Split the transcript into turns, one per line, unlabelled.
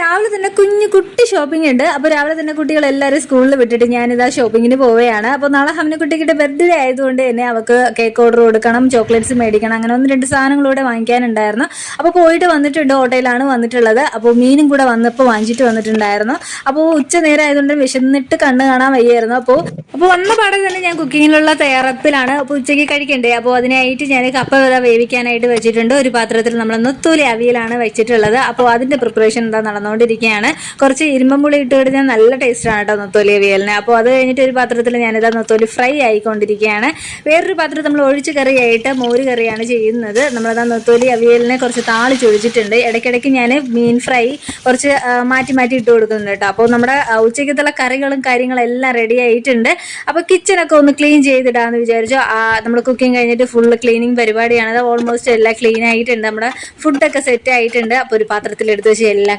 രാവിലെ തന്നെ കുട്ടി ഷോപ്പിംഗ് ഉണ്ട്. അപ്പോൾ രാവിലെ തന്നെ കുട്ടികൾ എല്ലാവരും സ്കൂളിൽ വിട്ടിട്ട് ഞാനിതാ ഷോപ്പിങ്ങിന് പോവുകയാണ്. അപ്പോൾ നാളെ ഹംനക്കുട്ടിയുടെ ബർത്ത്ഡേ ആയതുകൊണ്ട് തന്നെ അവൾക്ക് കേക്ക് ഓർഡർ കൊടുക്കണം, ചോക്ലേറ്റ്സ് മേടിക്കണം, അങ്ങനെ 1-2 സാധനങ്ങളൂടെ വാങ്ങിക്കാനുണ്ടായിരുന്നു. അപ്പോൾ പോയിട്ട് വന്നിട്ടുണ്ട്, ഹോട്ടലിലാണ് വന്നിട്ടുള്ളത്. അപ്പോൾ മീനും കൂടെ വന്നപ്പോൾ വാങ്ങിച്ചിട്ട് വന്നിട്ടുണ്ടായിരുന്നു. അപ്പോൾ ഉച്ച നേരം ആയതുകൊണ്ട് വിശന്നിട്ട് കണ്ണ് കാണാൻ വയ്യായിരുന്നു. അപ്പോൾ വന്ന പാടെ തന്നെ ഞാൻ കുക്കിങ്ങിലുള്ള തയ്യാറെടുപ്പിലാണ്. അപ്പോൾ ഉച്ചയ്ക്ക് കഴിക്കണ്ടേ, അപ്പോൾ അതിനായിട്ട് ഞാൻ കപ്പ വേവിക്കാനായിട്ട് വെച്ചിട്ടുണ്ട്. ഒരു പാത്രത്തിൽ നമ്മൾ നെത്തോലി അവിയലാണ് വെച്ചിട്ടുള്ളത്. അപ്പോൾ അതിന്റെ പ്രിപ്പറേഷൻ എന്താ നടന്നുകൊണ്ടിരിക്കുകയാണ്. കുറച്ച് ഇരുമ്പുളി ഇട്ട് കഴിഞ്ഞാൽ നല്ല ടേസ്റ്റാണ് കേട്ടോ നെത്തോലി അവിയലിന്. അപ്പോൾ അത് കഴിഞ്ഞിട്ട് ഒരു പാത്രത്തിൽ ഞാനിതാ നെത്തോലി ഫ്രൈ ആയിക്കൊണ്ടിരിക്കുകയാണ്. വേറൊരു പാത്രത്തിൽ നമ്മൾ ഒഴിച്ച് കറിയായിട്ട് മോര് കറിയാണ് ചെയ്യുന്നത്. നമ്മളതാ നെത്തോലി അവിയലിനെ കുറച്ച് താളിച്ചൊഴിച്ചിട്ടുണ്ട്. ഇടയ്ക്കിടയ്ക്ക് ഞാൻ മീൻ ഫ്രൈ കുറച്ച് മാറ്റി ഇട്ട് കൊടുക്കുന്നുണ്ട് കേട്ടോ. അപ്പോൾ നമ്മുടെ ഉച്ചയ്ക്കത്തുള്ള കറികളും കാര്യങ്ങളും എല്ലാം റെഡി ആയിട്ടുണ്ട്. അപ്പോൾ കിച്ചണൊക്കെ ഒന്ന് ക്ലീൻ ചെയ്തിടാന്ന് വിചാരിച്ചു. നമ്മൾ കുക്കിംഗ് കഴിഞ്ഞിട്ട് ഫുള്ള് ക്ലീനിങ് പരിപാടിയാണ്. അത് ഓൾമോസ്റ്റ് എല്ലാം ക്ലീൻ ആയിട്ടുണ്ട്. നമ്മുടെ ഫുഡൊക്കെ സെറ്റ് ആയിട്ടുണ്ട്. അപ്പോൾ ഒരു പാത്രത്തിൽ എടുത്ത് വെച്ച് എല്ലാം